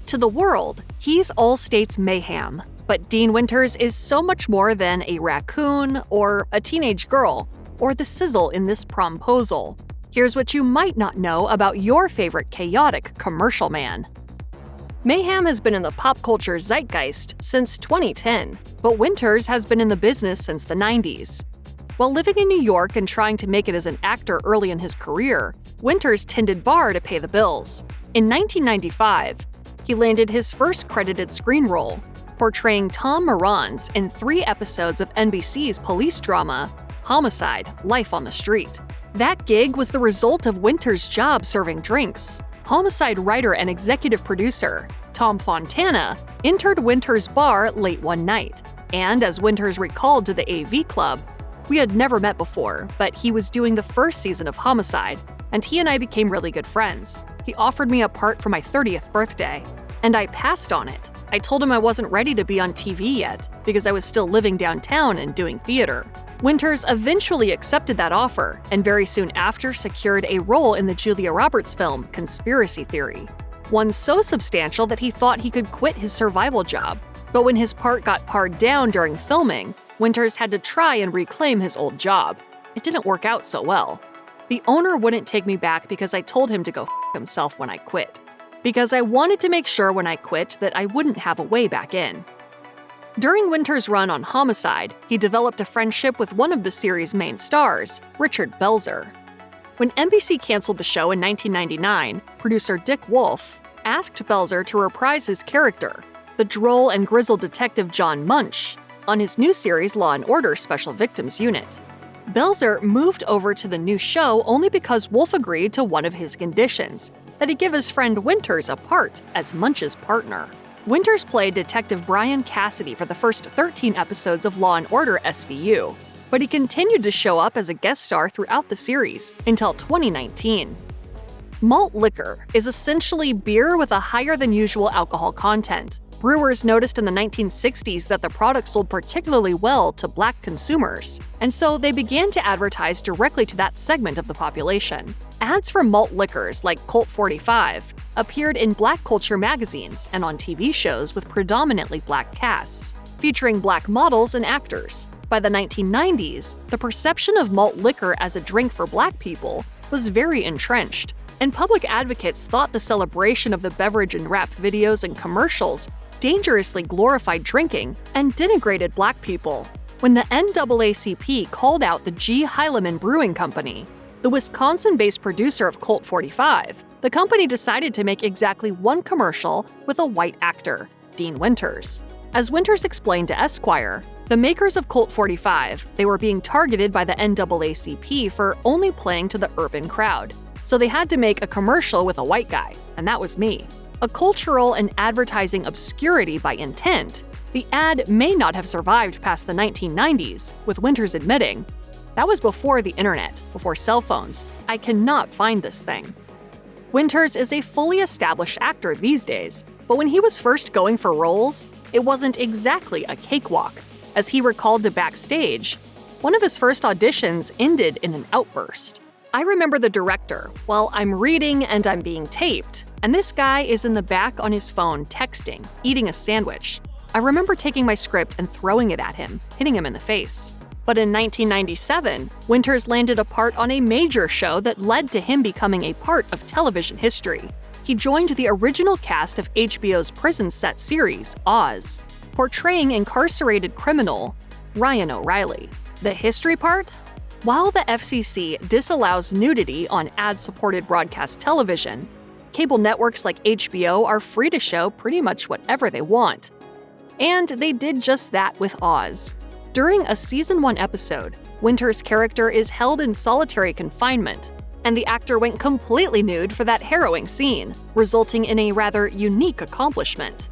To the world, he's Allstate's Mayhem. But Dean Winters is so much more than a raccoon, or a teenage girl, or the sizzle in this promposal. Here's what you might not know about your favorite chaotic commercial man. Mayhem has been in the pop culture zeitgeist since 2010, but Winters has been in the business since the 90s. While living in New York and trying to make it as an actor early in his career, Winters tended bar to pay the bills. In 1995, he landed his first credited screen role, portraying Tom Morans in 3 episodes of NBC's police drama, Homicide: Life on the Street. That gig was the result of Winters' job serving drinks. Homicide writer and executive producer Tom Fontana entered Winters' bar late one night, and as Winters recalled to the AV Club, "We had never met before, but he was doing the first season of Homicide, and he and I became really good friends. He offered me a part for my 30th birthday, and I passed on it. I told him I wasn't ready to be on TV yet, because I was still living downtown and doing theater." Winters eventually accepted that offer, and very soon after secured a role in the Julia Roberts film Conspiracy Theory, one so substantial that he thought he could quit his survival job. But when his part got pared down during filming, Winters had to try and reclaim his old job. It didn't work out so well. "The owner wouldn't take me back because I told him to go f himself when I quit. Because I wanted to make sure when I quit that I wouldn't have a way back in." During Winters' run on Homicide, he developed a friendship with one of the series' main stars, Richard Belzer. When NBC canceled the show in 1999, producer Dick Wolf asked Belzer to reprise his character, the droll and grizzled detective John Munch, on his new series Law & Order Special Victims Unit. Belzer moved over to the new show only because Wolf agreed to one of his conditions, that he give his friend Winters a part as Munch's partner. Winters played Detective Brian Cassidy for the first 13 episodes of Law & Order SVU, but he continued to show up as a guest star throughout the series until 2019. Malt liquor is essentially beer with a higher-than-usual alcohol content. Brewers noticed in the 1960s that the product sold particularly well to Black consumers, and so they began to advertise directly to that segment of the population. Ads for malt liquors like Colt 45 appeared in Black culture magazines and on TV shows with predominantly Black casts, featuring Black models and actors. By the 1990s, the perception of malt liquor as a drink for Black people was very entrenched, and public advocates thought the celebration of the beverage in rap videos and commercials dangerously glorified drinking and denigrated Black people. When the NAACP called out the G. Heilemann Brewing Company, the Wisconsin-based producer of Colt 45, the company decided to make exactly one commercial with a white actor, Dean Winters. As Winters explained to Esquire, the makers of Colt 45, they were being targeted by the NAACP for only playing to the urban crowd, so they had to make a commercial with a white guy, and that was me. A cultural and advertising obscurity by intent, the ad may not have survived past the 1990s, with Winters admitting, "That was before the internet, before cell phones. I cannot find this thing." Winters is a fully established actor these days, but when he was first going for roles, it wasn't exactly a cakewalk. As he recalled to Backstage, one of his first auditions ended in an outburst. "I remember the director. Well, I'm reading and I'm being taped, and this guy is in the back on his phone texting, eating a sandwich. I remember taking my script and throwing it at him, hitting him in the face." But in 1997, Winters landed a part on a major show that led to him becoming a part of television history. He joined the original cast of HBO's prison set series, Oz, portraying incarcerated criminal Ryan O'Reilly. The history part? While the FCC disallows nudity on ad-supported broadcast television, cable networks like HBO are free to show pretty much whatever they want. And they did just that with Oz. During a Season 1 episode, Winters' character is held in solitary confinement, and the actor went completely nude for that harrowing scene, resulting in a rather unique accomplishment.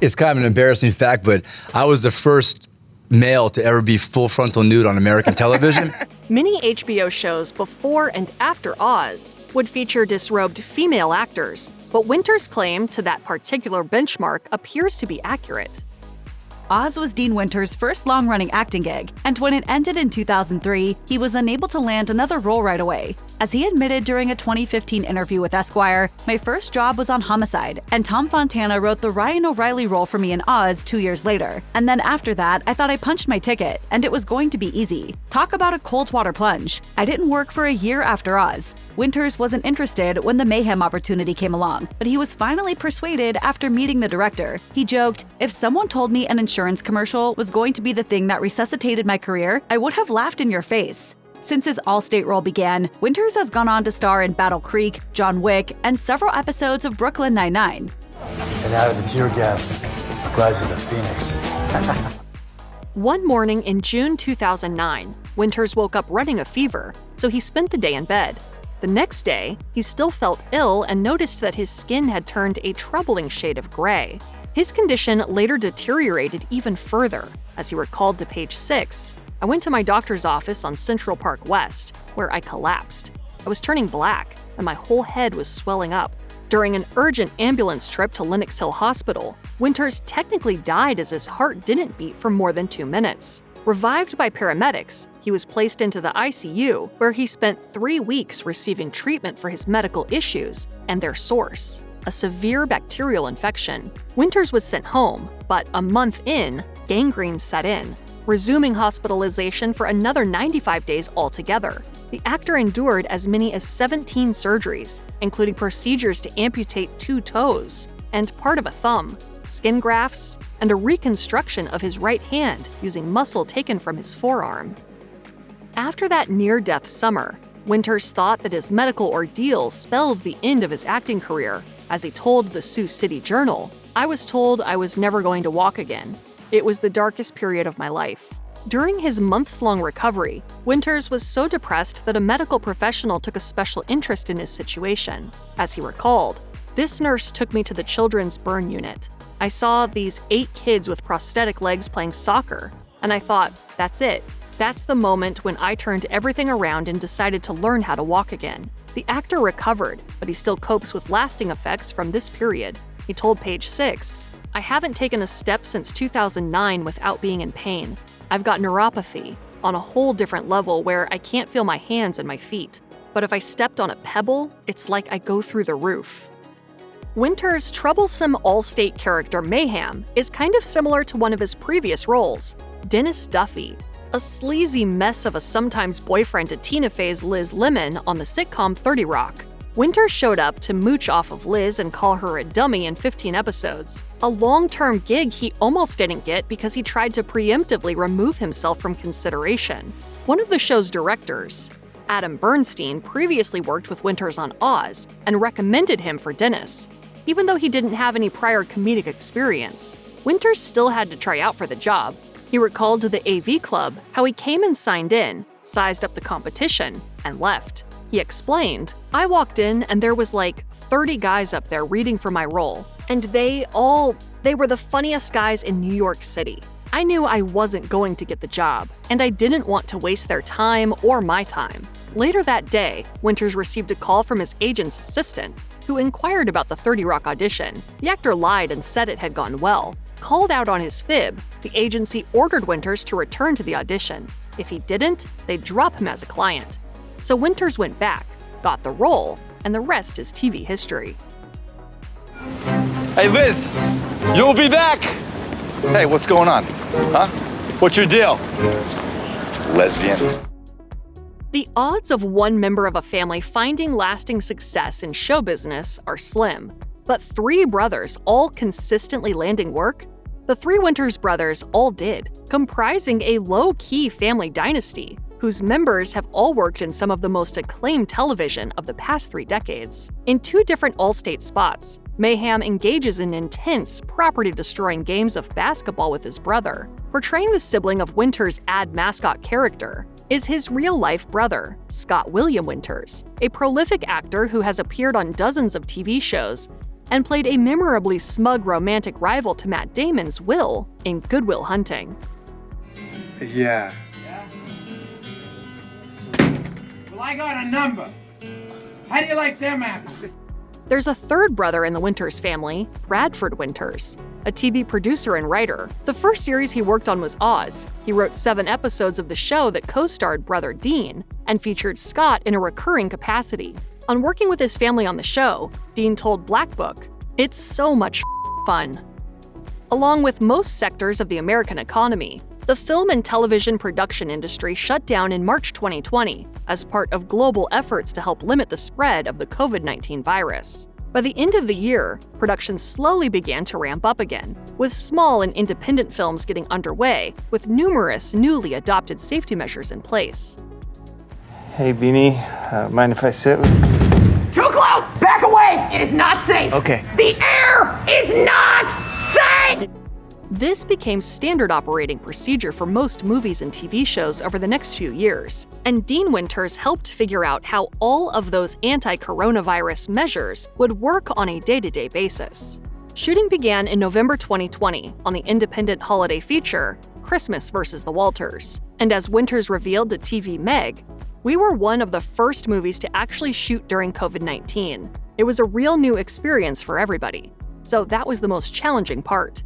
It's kind of an embarrassing fact, but I was the first male to ever be full frontal nude on American television. Many HBO shows before and after Oz would feature disrobed female actors, but Winters' claim to that particular benchmark appears to be accurate. Oz was Dean Winters' first long-running acting gig, and when it ended in 2003, he was unable to land another role right away. As he admitted during a 2015 interview with Esquire, "My first job was on Homicide, and Tom Fontana wrote the Ryan O'Reilly role for me in Oz 2 years later. And then after that, I thought I punched my ticket, and it was going to be easy. Talk about a cold water plunge. I didn't work for a year after Oz." Winters wasn't interested when the Mayhem opportunity came along, but he was finally persuaded after meeting the director. He joked, "If someone told me an insurance commercial was going to be the thing that resuscitated my career, I would have laughed in your face." Since his Allstate role began, Winters has gone on to star in Battle Creek, John Wick, and several episodes of Brooklyn Nine-Nine. And out of the tear gas rises the phoenix. One morning in June 2009, Winters woke up running a fever, so he spent the day in bed. The next day, he still felt ill and noticed that his skin had turned a troubling shade of gray. His condition later deteriorated even further. As he recalled to Page 6, "I went to my doctor's office on Central Park West, where I collapsed. I was turning black, and my whole head was swelling up. During an urgent ambulance trip to Lenox Hill Hospital, Winters technically died as his heart didn't beat for more than 2 minutes. Revived by paramedics, he was placed into the ICU, where he spent 3 weeks receiving treatment for his medical issues and their source, a severe bacterial infection. Winters was sent home, but a month in, gangrene set in, resuming hospitalization for another 95 days altogether. The actor endured as many as 17 surgeries, including procedures to amputate 2 toes and part of a thumb, skin grafts, and a reconstruction of his right hand using muscle taken from his forearm. After that near-death summer, Winters thought that his medical ordeal spelled the end of his acting career. As he told the Sioux City Journal, "I was told I was never going to walk again. It was the darkest period of my life." During his months-long recovery, Winters was so depressed that a medical professional took a special interest in his situation. As he recalled, "This nurse took me to the children's burn unit. I saw these 8 kids with prosthetic legs playing soccer, and I thought, that's it. That's the moment when I turned everything around and decided to learn how to walk again." The actor recovered, but he still copes with lasting effects from this period. He told Page 6, "I haven't taken a step since 2009 without being in pain. I've got neuropathy on a whole different level where I can't feel my hands and my feet. But if I stepped on a pebble, it's like I go through the roof." Winters' troublesome Allstate character Mayhem is kind of similar to one of his previous roles, Dennis Duffy, a sleazy mess of a sometimes boyfriend to Tina Fey's Liz Lemon on the sitcom 30 Rock. Winters showed up to mooch off of Liz and call her a dummy in 15 episodes, a long-term gig he almost didn't get because he tried to preemptively remove himself from consideration. One of the show's directors, Adam Bernstein, previously worked with Winters on Oz and recommended him for Dennis. Even though he didn't have any prior comedic experience, Winters still had to try out for the job. He recalled to the AV Club how he came and signed in, sized up the competition, and left. He explained, "I walked in and there was like 30 guys up there reading for my role, and they were the funniest guys in New York City. I knew I wasn't going to get the job, and I didn't want to waste their time or my time." Later that day, Winters received a call from his agent's assistant, who inquired about the 30 Rock audition. The actor lied and said it had gone well. Called out on his fib, the agency ordered Winters to return to the audition. If he didn't, they'd drop him as a client. So Winters went back, got the role, and the rest is TV history. Hey, Liz, you'll be back. Hey, what's going on? Huh? What's your deal? Lesbian. The odds of one member of a family finding lasting success in show business are slim, but 3 brothers all consistently landing work? The 3 Winters brothers all did, comprising a low-key family dynasty, whose members have all worked in some of the most acclaimed television of the past 3 decades. In 2 different Allstate spots, Mayhem engages in intense, property-destroying games of basketball with his brother. Portraying the sibling of Winters' ad mascot character is his real-life brother, Scott William Winters, a prolific actor who has appeared on dozens of TV shows and played a memorably smug romantic rival to Matt Damon's Will in Good Will Hunting. Yeah. Well, I got a number. How do you like them apples? There's a third brother in the Winters family, Bradford Winters, a TV producer and writer. The first series he worked on was Oz. He wrote 7 episodes of the show that co-starred brother Dean and featured Scott in a recurring capacity. On working with his family on the show, Dean told Black Book, "It's so much fun." Along with most sectors of the American economy, the film and television production industry shut down in March 2020 as part of global efforts to help limit the spread of the COVID-19 virus. By the end of the year, production slowly began to ramp up again, with small and independent films getting underway with numerous newly adopted safety measures in place. Hey, Beanie, mind if I sit? Too close! Back away! It is not safe! Okay. The air is not safe! This became standard operating procedure for most movies and TV shows over the next few years, and Dean Winters helped figure out how all of those anti-coronavirus measures would work on a day-to-day basis. Shooting began in November 2020 on the independent holiday feature, Christmas vs. the Walters, and as Winters revealed to TV Meg, "We were one of the first movies to actually shoot during COVID-19. It was a real new experience for everybody, so that was the most challenging part."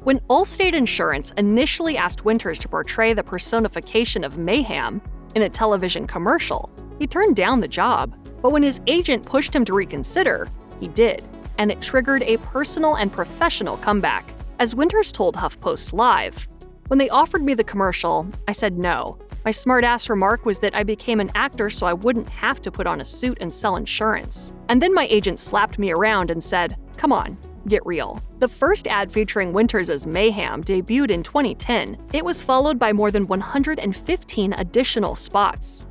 When Allstate Insurance initially asked Winters to portray the personification of mayhem in a television commercial, he turned down the job. But when his agent pushed him to reconsider, he did, and it triggered a personal and professional comeback. As Winters told HuffPost Live, "When they offered me the commercial, I said no. My smart-ass remark was that I became an actor so I wouldn't have to put on a suit and sell insurance. And then my agent slapped me around and said, 'Come on, get real.'" The first ad featuring Winters as Mayhem debuted in 2010. It was followed by more than 115 additional spots.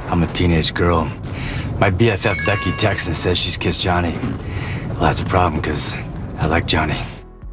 I'm a teenage girl. My BFF Becky texts and says she's kissed Johnny. Well, that's a problem because I like Johnny.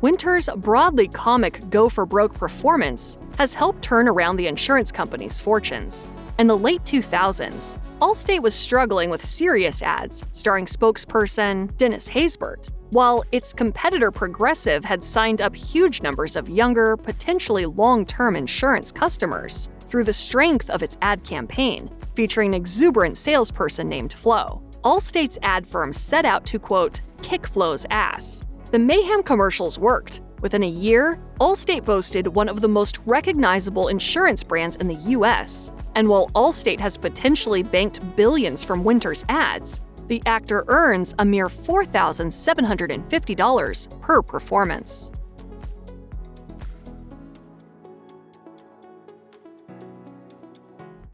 Winters' broadly comic go-for-broke performance has helped turn around the insurance company's fortunes. In the late 2000s, Allstate was struggling with serious ads starring spokesperson Dennis Haysbert, while its competitor Progressive had signed up huge numbers of younger, potentially long-term insurance customers through the strength of its ad campaign, featuring an exuberant salesperson named Flo. Allstate's ad firm set out to, quote, "kick Flo's ass." The Mayhem commercials worked. Within a year, Allstate boasted one of the most recognizable insurance brands in the US. And while Allstate has potentially banked billions from Winters' ads, the actor earns a mere $4,750 per performance.